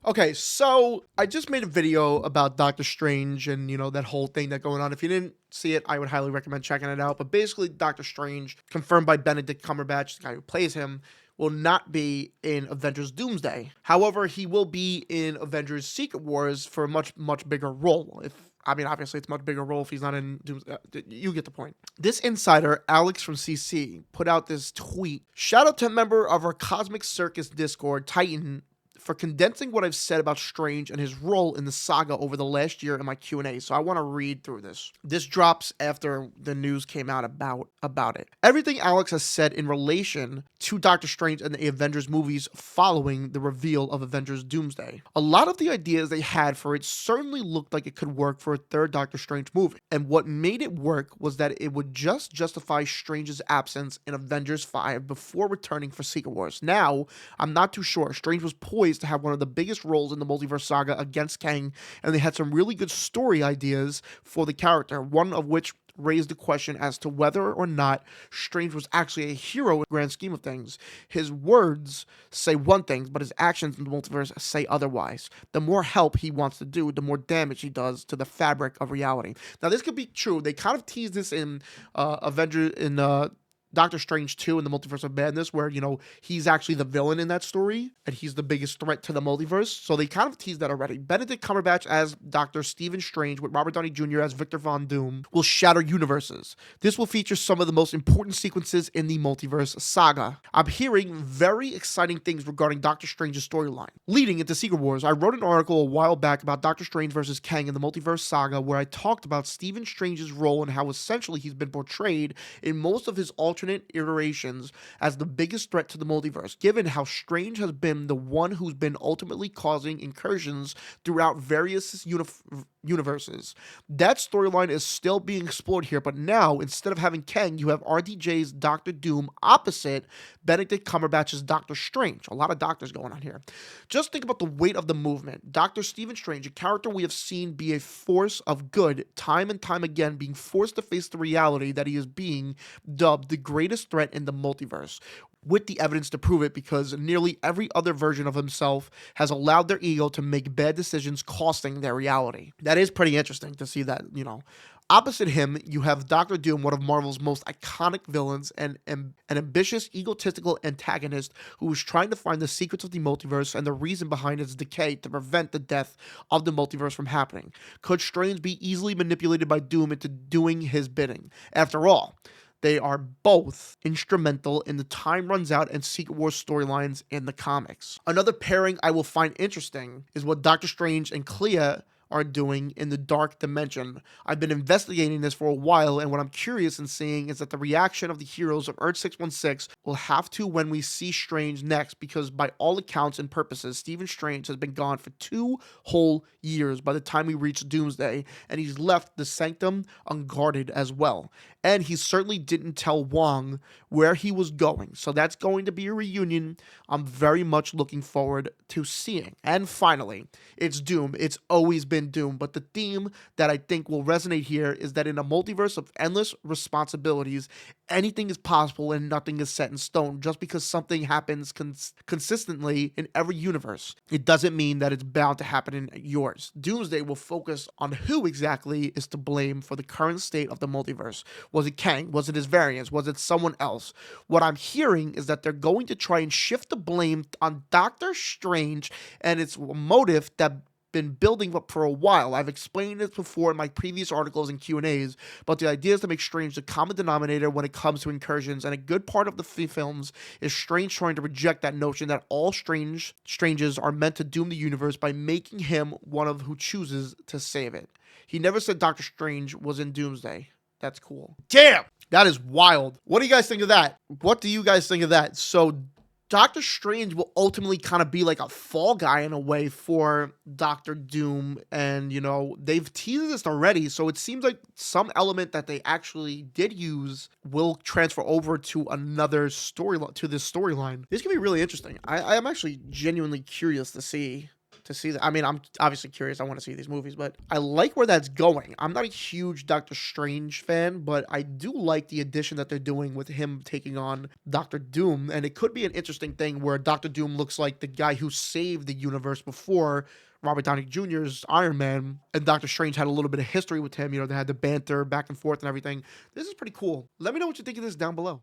Okay, so I just made a video about Doctor Strange and, that whole thing that's going on. If you didn't see it, I would highly recommend checking it out. But basically, Doctor Strange, confirmed by Benedict Cumberbatch, the guy who plays him, will not be in Avengers Doomsday. However, he will be in Avengers Secret Wars for a much, much bigger role. Obviously, it's a much bigger role if he's not in Doomsday. You get the point. This insider, Alex from CC, put out this tweet. Shout out to a member of our Cosmic Circus Discord, Titan, for condensing what I've said about Strange and his role in the saga over the last year in my Q&A. So I want to read through this. This drops after the news came out about it. Everything Alex has said in relation to Doctor Strange and the Avengers movies following the reveal of Avengers Doomsday. A lot of the ideas they had for it certainly looked like it could work for a third Doctor Strange movie. And what made it work was that it would just justify Strange's absence in Avengers 5 before returning for Secret Wars. Now, I'm not too sure. Strange was poised to have one of the biggest roles in the multiverse saga against Kang, and they had some really good story ideas for the character, one of which raised the question as to whether or not Strange was actually a hero in the grand scheme of things. His words say one thing, but his actions in the multiverse say otherwise. The more help he wants to do, the more damage he does to the fabric of reality. Now, this could be true. They kind of teased this in Doctor Strange 2 in the Multiverse of Madness, where, he's actually the villain in that story, and he's the biggest threat to the multiverse. So they kind of teased that already. Benedict Cumberbatch as Dr. Stephen Strange, with Robert Downey Jr. as Victor Von Doom, will shatter universes. This will feature some of the most important sequences in the multiverse saga. I'm hearing very exciting things regarding Doctor Strange's storyline. Leading into Secret Wars, I wrote an article a while back about Doctor Strange versus Kang in the multiverse saga, where I talked about Stephen Strange's role and how essentially he's been portrayed in most of his alternate iterations as the biggest threat to the multiverse, given how Strange has been the one who's been ultimately causing incursions throughout various universes. That storyline is still being explored here, but now, instead of having Kang, you have RDJ's Doctor Doom opposite Benedict Cumberbatch's Doctor Strange. A lot of doctors going on here. Just think about the weight of the movement. Dr. Stephen Strange, a character we have seen be a force of good time and time again, being forced to face the reality that he is being dubbed the greatest threat in the multiverse, with the evidence to prove it, because nearly every other version of himself has allowed their ego to make bad decisions costing their reality. That is pretty interesting to see that, Opposite him, you have Doctor Doom, one of Marvel's most iconic villains, and an ambitious, egotistical antagonist who is trying to find the secrets of the multiverse and the reason behind its decay to prevent the death of the multiverse from happening. Could Strange be easily manipulated by Doom into doing his bidding? After all, they are both instrumental in the Time Runs Out and Secret Wars storylines in the comics. Another pairing I will find interesting is what Doctor Strange and Clea are doing in the Dark Dimension. I've been investigating this for a while, and what I'm curious in seeing is that the reaction of the heroes of Earth 616 will have to when we see Strange next, because by all accounts and purposes, Stephen Strange has been gone for 2 whole years by the time we reach Doomsday, and he's left the Sanctum unguarded as well. And he certainly didn't tell Wong where he was going, so that's going to be a reunion I'm very much looking forward to seeing. And finally, it's Doom. It's always been Doom, but the theme that I think will resonate here is that in a multiverse of endless responsibilities, anything is possible and nothing is set in stone. Just because something happens consistently in every universe, it doesn't mean that it's bound to happen in yours. Doomsday will focus on who exactly is to blame for the current state of the multiverse. Was it Kang? Was it his variants? Was it someone else? What I'm hearing is that they're going to try and shift the blame on Doctor Strange and its motive that been building up for a while. I've explained this before in my previous articles and Q&As, but the idea is to make Strange the common denominator when it comes to incursions, and a good part of the films is Strange trying to reject that notion that all stranges are meant to doom the universe by making him one of who chooses to save it. He never said Doctor Strange was in Doomsday. That's cool. Damn! That is wild. What do you guys think of that? What do you guys think of that? So Doctor Strange will ultimately kind of be like a fall guy in a way for Doctor Doom, and they've teased this already, so it seems like some element that they actually did use will transfer over to another storyline, to this storyline. This could be really interesting. I am actually genuinely curious to see to see that. I mean, I'm obviously curious. I want to see these movies, but I like where that's going. I'm not a huge Doctor Strange fan, but I do like the addition that they're doing with him taking on Doctor Doom. And it could be an interesting thing where Doctor Doom looks like the guy who saved the universe before Robert Downey Jr.'s Iron Man, and Doctor Strange had a little bit of history with him. You know, they had the banter back and forth and everything. This is pretty cool. Let me know what you think of this down below.